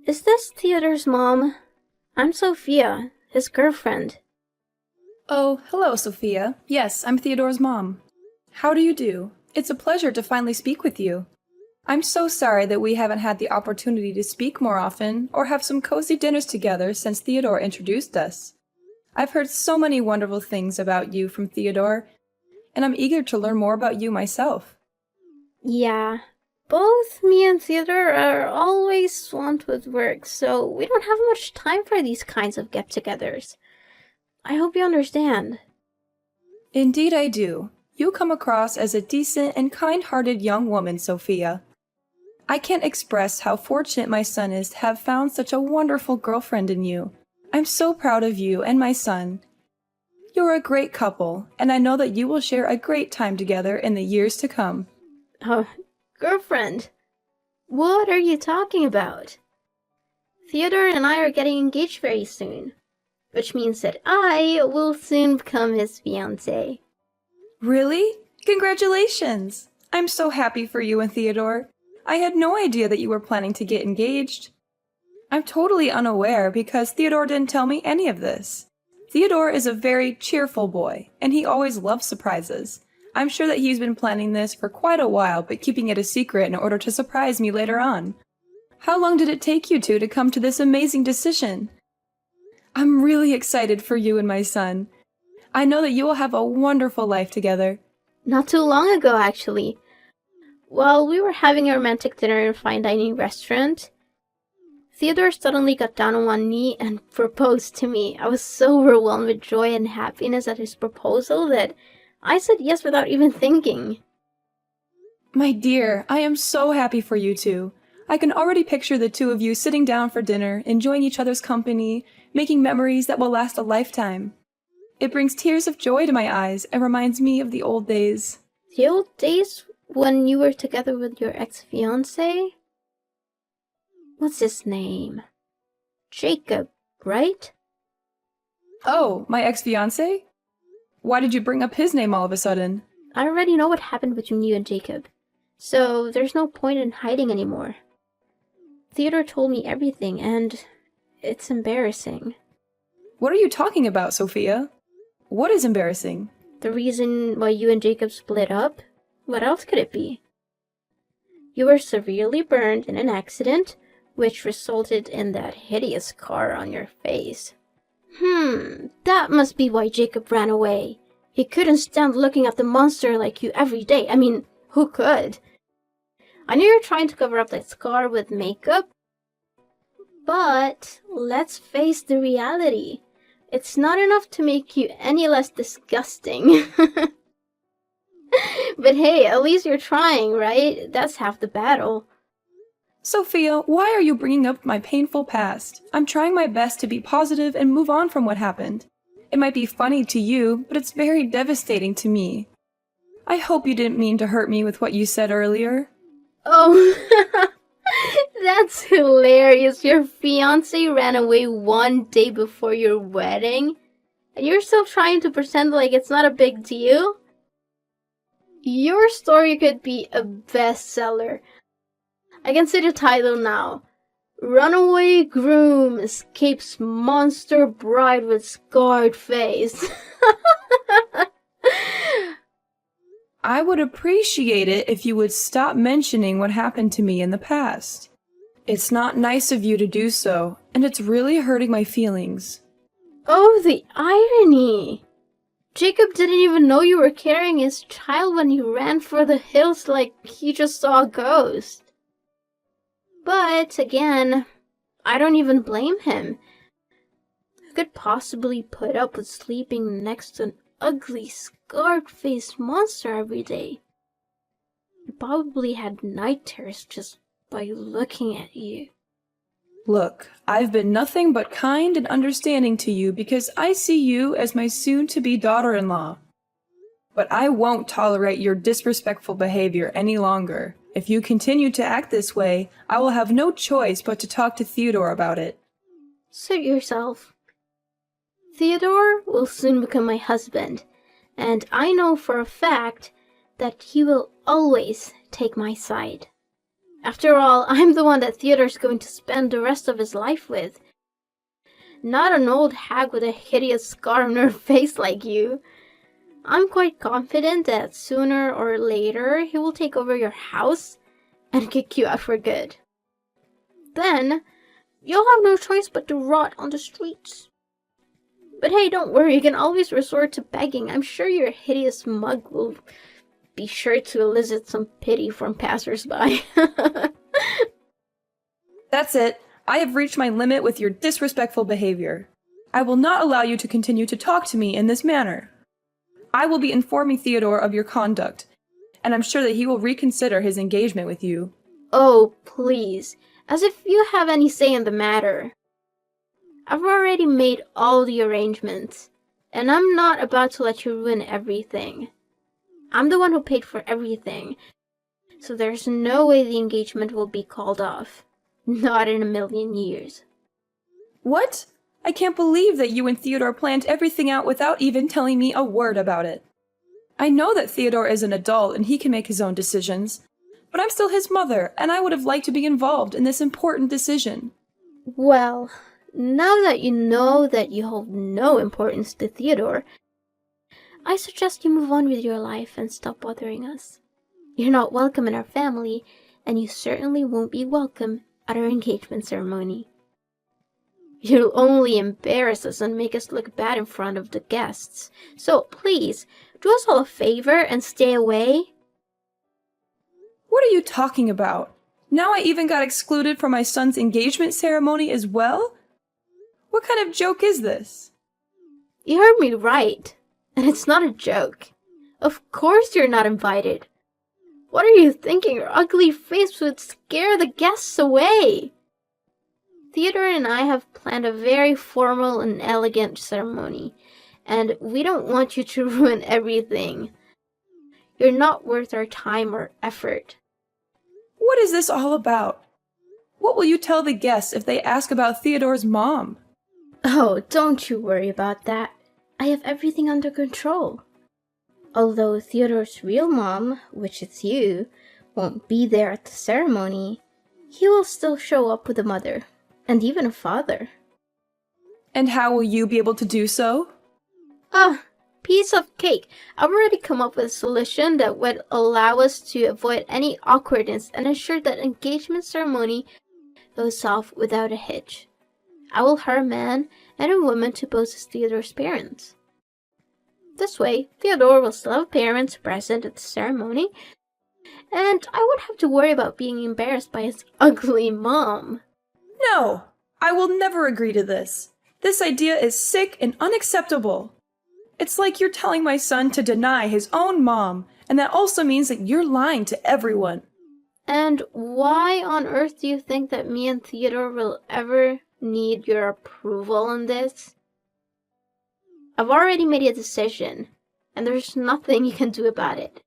Is this Theodore's mom? I'm Sophia, his girlfriend. Oh, hello, Sophia. Yes, I'm Theodore's mom. How do you do? It's a pleasure to finally speak with you. I'm so sorry that we haven't had the opportunity to speak more often or have some cozy dinners together since Theodore introduced us. I've heard so many wonderful things about you from Theodore, and I'm eager to learn more about you myself. Yeah, both me and Theodore are always swamped with work, so we don't have much time for these kinds of get-togethers. I hope you understand. Indeed I do. You come across as a decent and kind-hearted young woman, Sophia. I can't express how fortunate my son is to have found such a wonderful girlfriend in you. I'm so proud of you and my son. You're a great couple, and I know that you will share a great time together in the years to come. Oh, girlfriend? What are you talking about? Theodore and I are getting engaged very soon, which means that I will soon become his fiancée. Really? Congratulations! I'm so happy for you and Theodore. I had no idea that you were planning to get engaged. I'm totally unaware because Theodore didn't tell me any of this. Theodore is a very cheerful boy, and he always loves surprises. I'm sure that he's been planning this for quite a while, but keeping it a secret in order to surprise me later on. How long did it take you two to come to this amazing decision? I'm really excited for you and my son. I know that you will have a wonderful life together. Not too long ago, actually. While we were having a romantic dinner in a fine dining restaurant, Theodore suddenly got down on one knee and proposed to me. I was so overwhelmed with joy and happiness at his proposal that I said yes without even thinking. My dear, I am so happy for you two. I can already picture the two of you sitting down for dinner, enjoying each other's company, making memories that will last a lifetime. It brings tears of joy to my eyes and reminds me of the old days. The old days when you were together with your ex-fiancé? What's his name? Jacob, right? Oh, my ex-fiancé? Why did you bring up his name all of a sudden? I already know what happened between you and Jacob, so there's no point in hiding anymore. Theodore told me everything, and it's embarrassing. What are you talking about, Sophia? What is embarrassing? The reason why you and Jacob split up? What else could it be? You were severely burned in an accident, which resulted in that hideous scar on your face. That must be why Jacob ran away. He couldn't stand looking at the monster like you every day. I mean, who could? I know you're trying to cover up that scar with makeup, but let's face the reality. It's not enough to make you any less disgusting. But hey, at least you're trying, right? That's half the battle. Sophia, why are you bringing up my painful past? I'm trying my best to be positive and move on from what happened. It might be funny to you, but it's very devastating to me. I hope you didn't mean to hurt me with what you said earlier. Oh, that's hilarious. Your fiancé ran away one day before your wedding, and you're still trying to pretend like it's not a big deal? Your story could be a bestseller. I can see the title now. Runaway groom escapes monster bride with scarred face. I would appreciate it if you would stop mentioning what happened to me in the past. It's not nice of you to do so, and it's really hurting my feelings. Oh, the irony! Jacob didn't even know you were carrying his child when he ran for the hills like he just saw a ghost. But, again, I don't even blame him. Who could possibly put up with sleeping next to an ugly, scarred-faced monster every day? He probably had night terrors just by looking at you. Look, I've been nothing but kind and understanding to you because I see you as my soon-to-be daughter-in-law. But I won't tolerate your disrespectful behavior any longer. If you continue to act this way, I will have no choice but to talk to Theodore about it. Suit yourself. Theodore will soon become my husband, and I know for a fact that he will always take my side. After all, I'm the one that Theodore's going to spend the rest of his life with. Not an old hag with a hideous scar on her face like you. I'm quite confident that sooner or later he will take over your house and kick you out for good. Then, you'll have no choice but to rot on the streets. But hey, don't worry, you can always resort to begging. I'm sure your hideous mug will be sure to elicit some pity from passers-by. That's it. I have reached my limit with your disrespectful behavior. I will not allow you to continue to talk to me in this manner. I will be informing Theodore of your conduct, and I'm sure that he will reconsider his engagement with you. Oh, please. As if you have any say in the matter. I've already made all the arrangements, and I'm not about to let you ruin everything. I'm the one who paid for everything, so there's no way the engagement will be called off. Not in a million years. What? I can't believe that you and Theodore planned everything out without even telling me a word about it. I know that Theodore is an adult and he can make his own decisions, but I'm still his mother, and I would have liked to be involved in this important decision. Well, now that you know that you hold no importance to Theodore, I suggest you move on with your life and stop bothering us. You're not welcome in our family, and you certainly won't be welcome at our engagement ceremony. You'll only embarrass us and make us look bad in front of the guests. So please, do us all a favor and stay away. What are you talking about? Now I even got excluded from my son's engagement ceremony as well? What kind of joke is this? You heard me right, and it's not a joke. Of course you're not invited. What are you thinking? Your ugly face would scare the guests away. Theodore and I have planned a very formal and elegant ceremony, and we don't want you to ruin everything. You're not worth our time or effort. What is this all about? What will you tell the guests if they ask about Theodore's mom? Oh, don't you worry about that. I have everything under control. Although Theodore's real mom, which is you, won't be there at the ceremony, he will still show up with a mother, and even a father. And how will you be able to do so? Piece of cake. I've already come up with a solution that would allow us to avoid any awkwardness and ensure that engagement ceremony goes off without a hitch. I will hire a man and a woman to pose as Theodore's parents. This way, Theodore will still have parents present at the ceremony, and I won't have to worry about being embarrassed by his ugly mom. No! I will never agree to this. This idea is sick and unacceptable. It's like you're telling my son to deny his own mom, and that also means that you're lying to everyone. And why on earth do you think that me and Theodore will ever need your approval on this? I've already made a decision, and there's nothing you can do about it.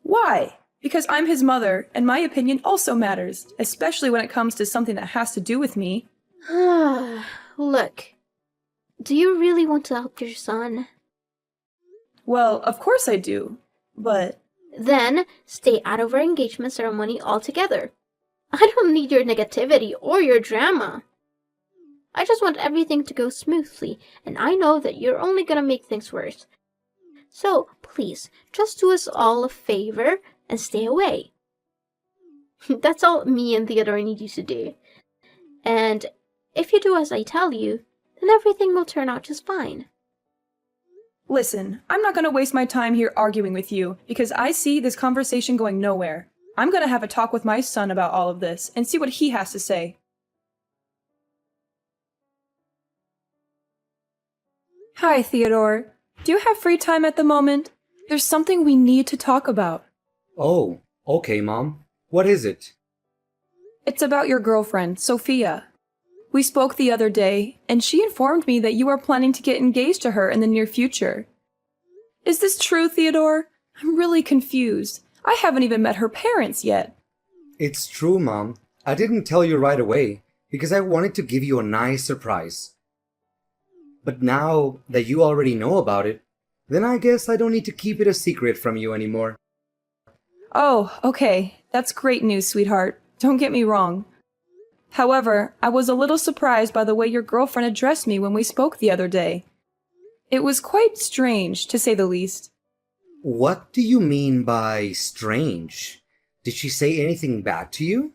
Why? Because I'm his mother, and my opinion also matters, especially when it comes to something that has to do with me. Look, do you really want to help your son? Well, of course I do, but... Then, stay out of our engagement ceremony altogether. I don't need your negativity or your drama. I just want everything to go smoothly, and I know that you're only gonna make things worse. So, please, just do us all a favor and stay away. That's all me and Theodore need you to do. And if you do as I tell you, then everything will turn out just fine. Listen, I'm not going to waste my time here arguing with you, because I see this conversation going nowhere. I'm going to have a talk with my son about all of this, and see what he has to say. Hi, Theodore. Do you have free time at the moment? There's something we need to talk about. Oh, okay, Mom. What is it? It's about your girlfriend, Sophia. We spoke the other day, and she informed me that you are planning to get engaged to her in the near future. Is this true, Theodore? I'm really confused. I haven't even met her parents yet. It's true, Mom. I didn't tell you right away because I wanted to give you a nice surprise. But now that you already know about it, then I guess I don't need to keep it a secret from you anymore. Oh, okay. That's great news, sweetheart. Don't get me wrong. However, I was a little surprised by the way your girlfriend addressed me when we spoke the other day. It was quite strange, to say the least. What do you mean by strange? Did she say anything bad to you?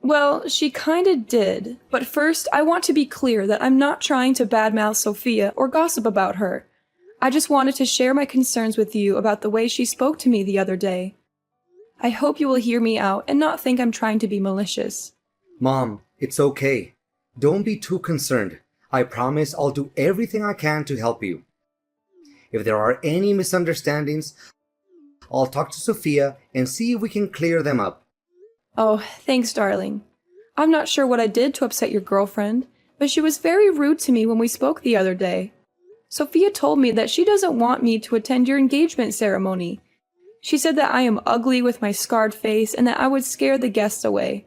Well, she kinda did. But first, I want to be clear that I'm not trying to badmouth Sophia or gossip about her. I just wanted to share my concerns with you about the way she spoke to me the other day. I hope you will hear me out and not think I'm trying to be malicious. Mom, it's okay. Don't be too concerned. I promise I'll do everything I can to help you. If there are any misunderstandings, I'll talk to Sophia and see if we can clear them up. Oh, thanks, darling. I'm not sure what I did to upset your girlfriend, but she was very rude to me when we spoke the other day. Sophia told me that she doesn't want me to attend your engagement ceremony. She said that I am ugly with my scarred face and that I would scare the guests away.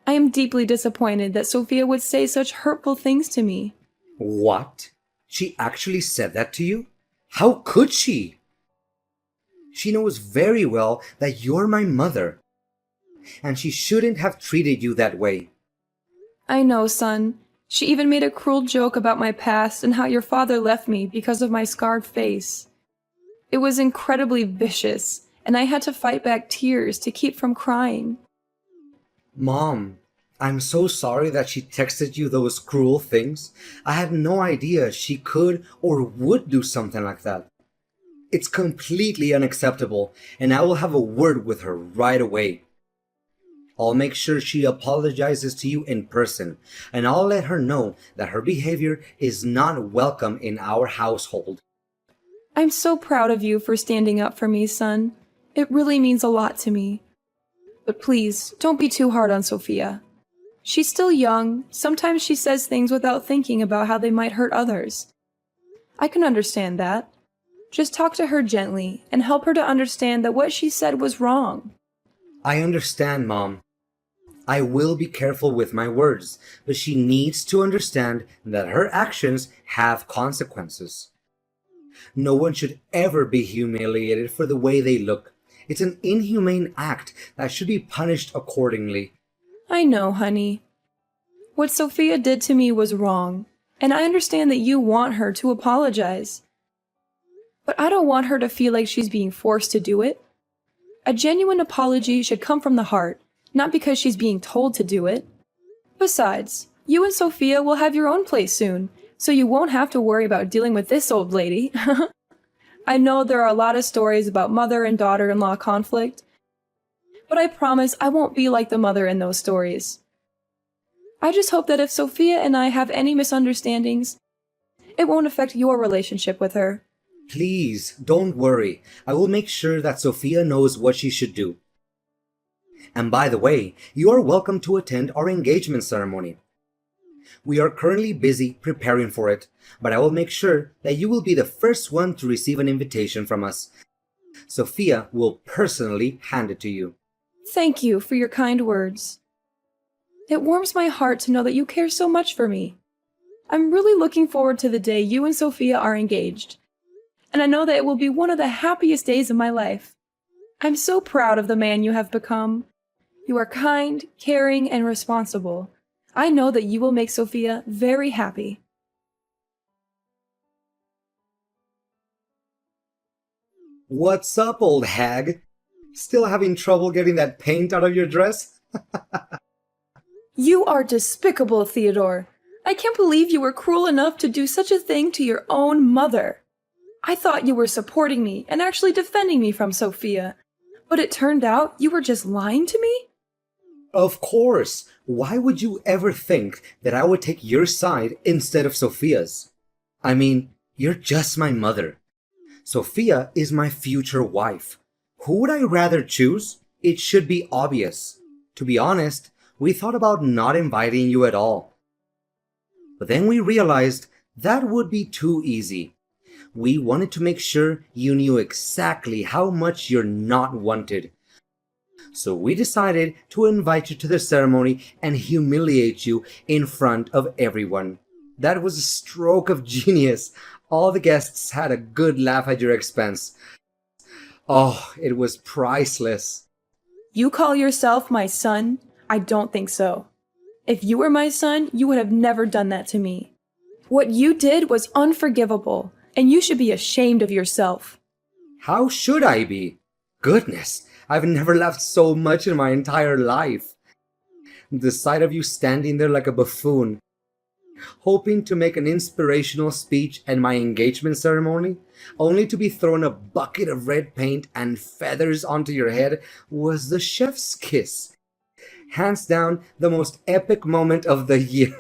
I am deeply disappointed that Sophia would say such hurtful things to me. What? She actually said that to you? How could she? She knows very well that you're my mother, and she shouldn't have treated you that way. I know, son. She even made a cruel joke about my past and how your father left me because of my scarred face. It was incredibly vicious, and I had to fight back tears to keep from crying. Mom, I'm so sorry that she texted you those cruel things. I had no idea she could or would do something like that. It's completely unacceptable, and I will have a word with her right away. I'll make sure she apologizes to you in person, and I'll let her know that her behavior is not welcome in our household. I'm so proud of you for standing up for me, son. It really means a lot to me. But please, don't be too hard on Sophia. She's still young. Sometimes she says things without thinking about how they might hurt others. I can understand that. Just talk to her gently and help her to understand that what she said was wrong. I understand, Mom. I will be careful with my words, but she needs to understand that her actions have consequences. No one should ever be humiliated for the way they look. It's an inhumane act that should be punished accordingly. I know, honey. What Sophia did to me was wrong, and I understand that you want her to apologize. But I don't want her to feel like she's being forced to do it. A genuine apology should come from the heart, not because she's being told to do it. Besides, you and Sophia will have your own place soon, so you won't have to worry about dealing with this old lady. I know there are a lot of stories about mother and daughter-in-law conflict, but I promise I won't be like the mother in those stories. I just hope that if Sophia and I have any misunderstandings, it won't affect your relationship with her. Please, don't worry. I will make sure that Sophia knows what she should do. And by the way, you are welcome to attend our engagement ceremony. We are currently busy preparing for it, but I will make sure that you will be the first one to receive an invitation from us. Sophia will personally hand it to you. Thank you for your kind words. It warms my heart to know that you care so much for me. I'm really looking forward to the day you and Sophia are engaged, and I know that it will be one of the happiest days of my life. I'm so proud of the man you have become. You are kind, caring, and responsible. I know that you will make Sophia very happy. What's up, old hag? Still having trouble getting that paint out of your dress? You are despicable, Theodore. I can't believe you were cruel enough to do such a thing to your own mother. I thought you were supporting me and actually defending me from Sophia, but it turned out you were just lying to me? Of course. Why would you ever think that I would take your side instead of Sophia's? I mean, you're just my mother. Sophia is my future wife. Who would I rather choose? It should be obvious. To be honest, we thought about not inviting you at all. But then we realized that would be too easy. We wanted to make sure you knew exactly how much you're not wanted. So we decided to invite you to the ceremony and humiliate you in front of everyone. That was a stroke of genius. All the guests had a good laugh at your expense. Oh, it was priceless. You call yourself my son? I don't think so. If you were my son, you would have never done that to me. What you did was unforgivable, and you should be ashamed of yourself. How should I be? Goodness, I've never laughed so much in my entire life. The sight of you standing there like a buffoon, hoping to make an inspirational speech at my engagement ceremony, only to be thrown a bucket of red paint and feathers onto your head, was the chef's kiss. Hands down, the most epic moment of the year.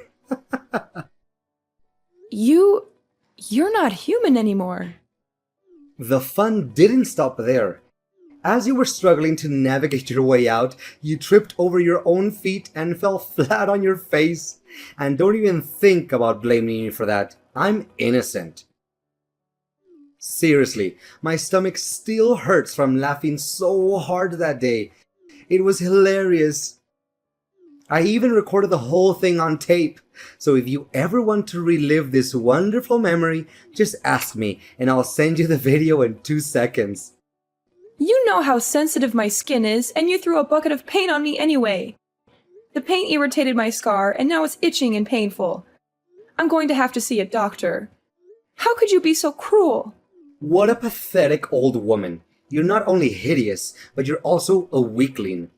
You're not human anymore. The fun didn't stop there. As you were struggling to navigate your way out, you tripped over your own feet and fell flat on your face. And don't even think about blaming me for that. I'm innocent. Seriously, my stomach still hurts from laughing so hard that day. It was hilarious. I even recorded the whole thing on tape. So if you ever want to relive this wonderful memory, just ask me and I'll send you the video in 2 seconds. You know how sensitive my skin is, and you threw a bucket of paint on me anyway. The paint irritated my scar, and now it's itching and painful. I'm going to have to see a doctor. How could you be so cruel? What a pathetic old woman. You're not only hideous, but you're also a weakling.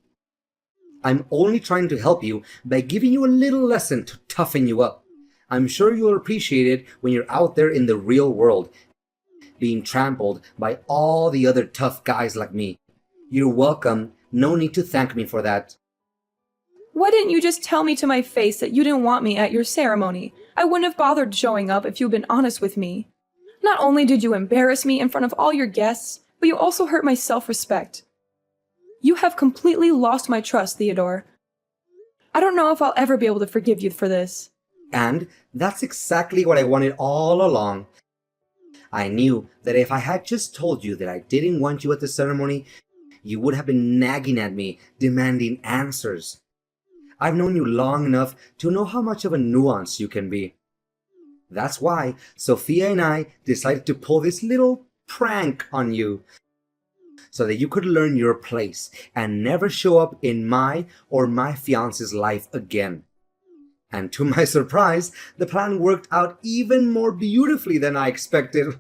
I'm only trying to help you by giving you a little lesson to toughen you up. I'm sure you'll appreciate it when you're out there in the real world, being trampled by all the other tough guys like me. You're welcome. No need to thank me for that. Why didn't you just tell me to my face that you didn't want me at your ceremony? I wouldn't have bothered showing up if you'd been honest with me. Not only did you embarrass me in front of all your guests, but you also hurt my self-respect. You have completely lost my trust, Theodore. I don't know if I'll ever be able to forgive you for this. And that's exactly what I wanted all along. I knew that if I had just told you that I didn't want you at the ceremony, you would have been nagging at me, demanding answers. I've known you long enough to know how much of a nuance you can be. That's why Sophia and I decided to pull this little prank on you, so that you could learn your place and never show up in my or my fiance's life again. And to my surprise, the plan worked out even more beautifully than I expected.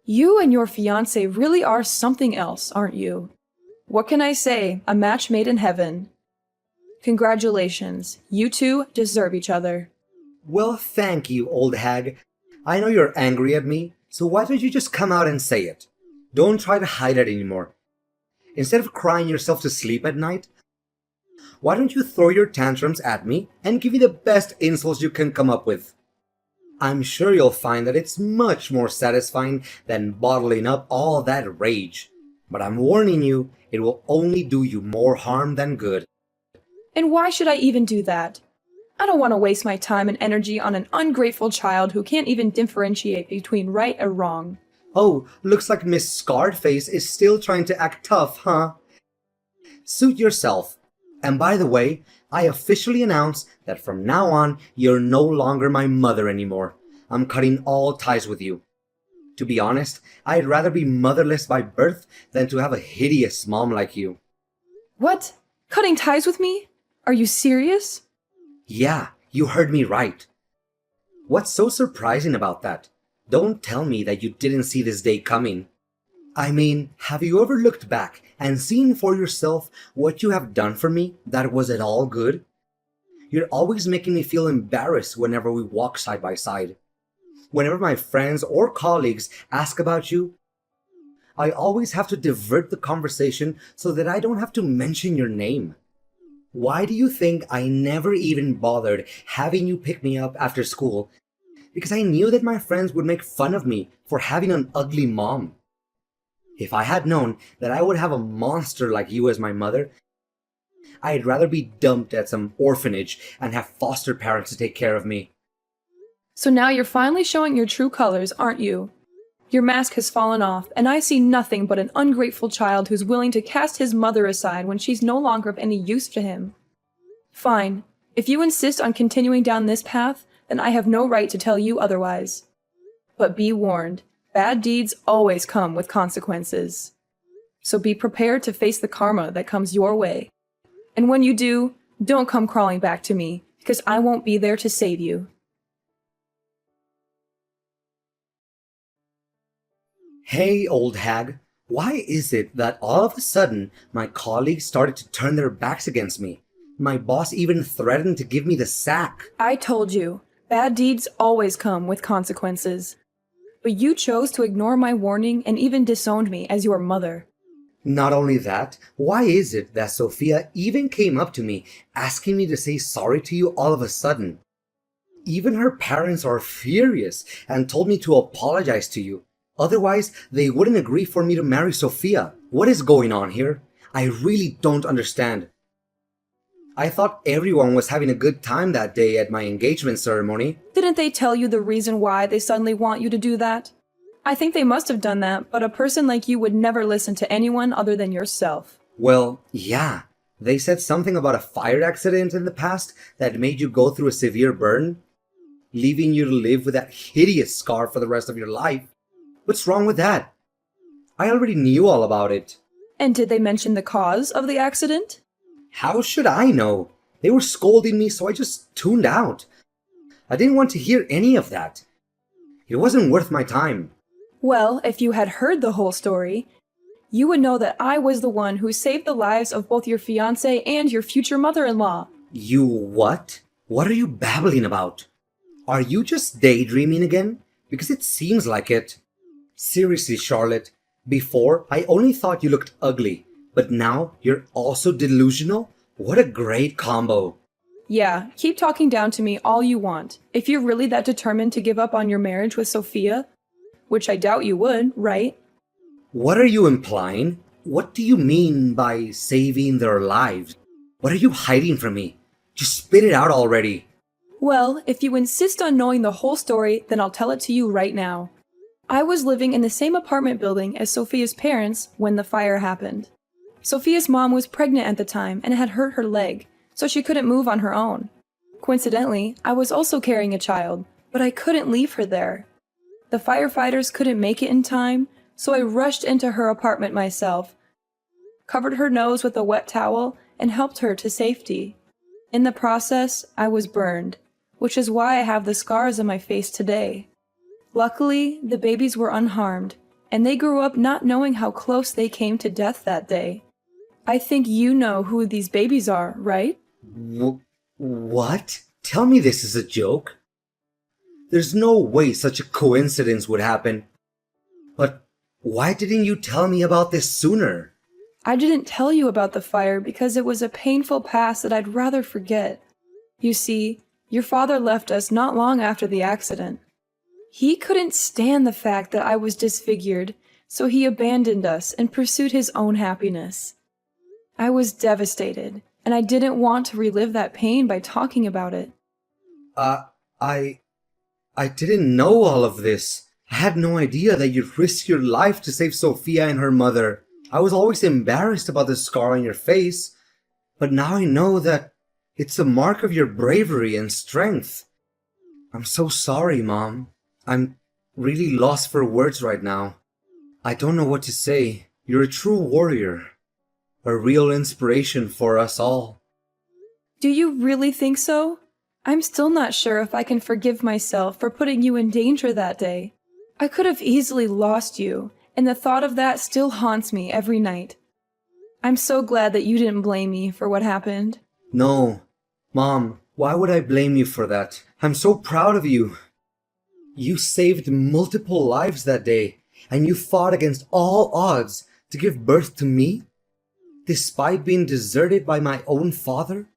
You and your fiance really are something else, aren't you? What can I say? A match made in heaven. Congratulations. You two deserve each other. Well, thank you, old hag. I know you're angry at me, so why don't you just come out and say it? Don't try to hide it anymore. Instead of crying yourself to sleep at night, why don't you throw your tantrums at me and give me the best insults you can come up with? I'm sure you'll find that it's much more satisfying than bottling up all that rage. But I'm warning you, it will only do you more harm than good. And why should I even do that? I don't want to waste my time and energy on an ungrateful child who can't even differentiate between right or wrong. Oh, looks like Miss Scarred Face is still trying to act tough, huh? Suit yourself. And by the way, I officially announce that from now on, you're no longer my mother anymore. I'm cutting all ties with you. To be honest, I'd rather be motherless by birth than to have a hideous mom like you. What? Cutting ties with me? Are you serious? Yeah, you heard me right. What's so surprising about that? Don't tell me that you didn't see this day coming. I mean, have you ever looked back and seen for yourself what you have done for me that was at all good? You're always making me feel embarrassed whenever we walk side by side. Whenever my friends or colleagues ask about you, I always have to divert the conversation so that I don't have to mention your name. Why do you think I never even bothered having you pick me up after school? Because I knew that my friends would make fun of me for having an ugly mom. If I had known that I would have a monster like you as my mother, I'd rather be dumped at some orphanage and have foster parents to take care of me. So now you're finally showing your true colors, aren't you? Your mask has fallen off, and I see nothing but an ungrateful child who's willing to cast his mother aside when she's no longer of any use to him. Fine. If you insist on continuing down this path, then I have no right to tell you otherwise. But be warned, Bad deeds always come with consequences. So be prepared to face the karma that comes your way. And when you do, don't come crawling back to me, because I won't be there to save you. Hey, old hag, why is it that all of a sudden my colleagues started to turn their backs against me? My boss even threatened to give me the sack. I told you, bad deeds always come with consequences. But you chose to ignore my warning and even disowned me as your mother. Not only that, why is it that Sophia even came up to me asking me to say sorry to you all of a sudden? Even her parents are furious and told me to apologize to you. Otherwise, they wouldn't agree for me to marry Sophia. What is going on here? I really don't understand. I thought everyone was having a good time that day at my engagement ceremony. Didn't they tell you the reason why they suddenly want you to do that? I think they must have done that, but a person like you would never listen to anyone other than yourself. Well, yeah. They said something about a fire accident in the past that made you go through a severe burn, leaving you to live with that hideous scar for the rest of your life. What's wrong with that? I already knew all about it. And did they mention the cause of the accident? How should I know? They were scolding me, so I just tuned out. I didn't want to hear any of that. It wasn't worth my time. Well, if you had heard the whole story, you would know that I was the one who saved the lives of both your fiancé and your future mother-in-law. You what? What are you babbling about? Are you just daydreaming again? Because it seems like it. Seriously, Charlotte, before I only thought you looked ugly, but now you're also delusional? What a great combo. Yeah, keep talking down to me all you want. If you're really that determined to give up on your marriage with Sophia, which I doubt you would, right? What are you implying? What do you mean by saving their lives? What are you hiding from me? Just spit it out already. Well, if you insist on knowing the whole story, then I'll tell it to you right now. I was living in the same apartment building as Sophia's parents when the fire happened. Sophia's mom was pregnant at the time and had hurt her leg, so she couldn't move on her own. Coincidentally, I was also carrying a child, but I couldn't leave her there. The firefighters couldn't make it in time, so I rushed into her apartment myself, covered her nose with a wet towel, and helped her to safety. In the process, I was burned, which is why I have the scars on my face today. Luckily, the babies were unharmed, and they grew up not knowing how close they came to death that day. I think you know who these babies are, right? What? Tell me this is a joke. There's no way such a coincidence would happen. But why didn't you tell me about this sooner? I didn't tell you about the fire because it was a painful past that I'd rather forget. You see, your father left us not long after the accident. He couldn't stand the fact that I was disfigured, so he abandoned us and pursued his own happiness. I was devastated, and I didn't want to relive that pain by talking about it. I didn't know all of this. I had no idea that you'd risk your life to save Sophia and her mother. I was always embarrassed about the scar on your face, but now I know that it's a mark of your bravery and strength. I'm so sorry, Mom. I'm really lost for words right now. I don't know what to say. You're a true warrior. A real inspiration for us all. Do you really think so? I'm still not sure if I can forgive myself for putting you in danger that day. I could have easily lost you, and the thought of that still haunts me every night. I'm so glad that you didn't blame me for what happened. No. Mom, why would I blame you for that? I'm so proud of you. You saved multiple lives that day, and you fought against all odds to give birth to me, despite being deserted by my own father.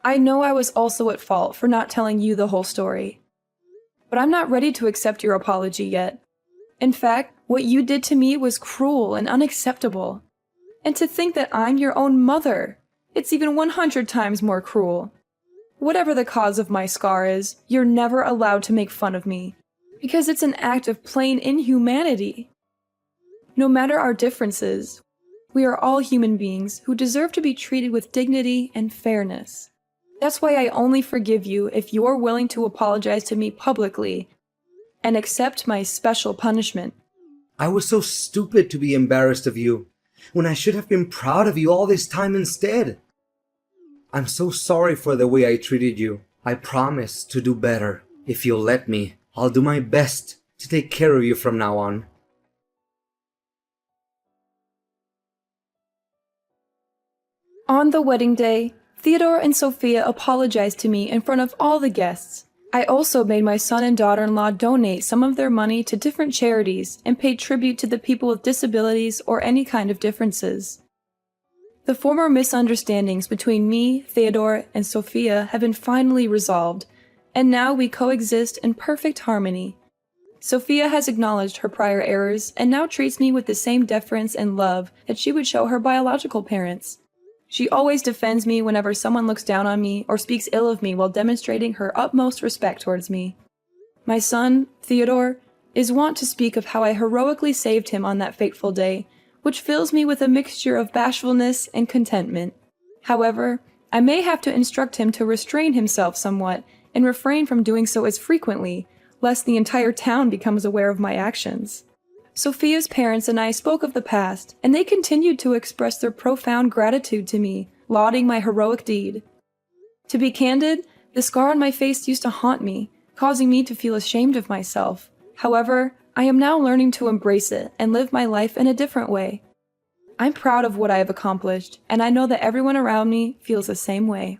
I know I was also at fault for not telling you the whole story, but I'm not ready to accept your apology yet. In fact, what you did to me was cruel and unacceptable. And to think that I'm your own mother, it's even 100 times more cruel. Whatever the cause of my scar is, you're never allowed to make fun of me, because it's an act of plain inhumanity. No matter our differences, we are all human beings who deserve to be treated with dignity and fairness. That's why I only forgive you if you're willing to apologize to me publicly and accept my special punishment. I was so stupid to be embarrassed of you, when I should have been proud of you all this time instead. I'm so sorry for the way I treated you. I promise to do better. If you'll let me, I'll do my best to take care of you from now on. On the wedding day, Theodore and Sophia apologized to me in front of all the guests. I also made my son and daughter-in-law donate some of their money to different charities and paid tribute to the people with disabilities or any kind of differences. The former misunderstandings between me, Theodore, and Sophia have been finally resolved, and now we coexist in perfect harmony. Sophia has acknowledged her prior errors and now treats me with the same deference and love that she would show her biological parents. She always defends me whenever someone looks down on me or speaks ill of me while demonstrating her utmost respect towards me. My son, Theodore, is wont to speak of how I heroically saved him on that fateful day, which fills me with a mixture of bashfulness and contentment. However, I may have to instruct him to restrain himself somewhat and refrain from doing so as frequently, lest the entire town becomes aware of my actions. Sophia's parents and I spoke of the past, and they continued to express their profound gratitude to me, lauding my heroic deed. To be candid, the scar on my face used to haunt me, causing me to feel ashamed of myself. However, I am now learning to embrace it and live my life in a different way. I'm proud of what I have accomplished, and I know that everyone around me feels the same way.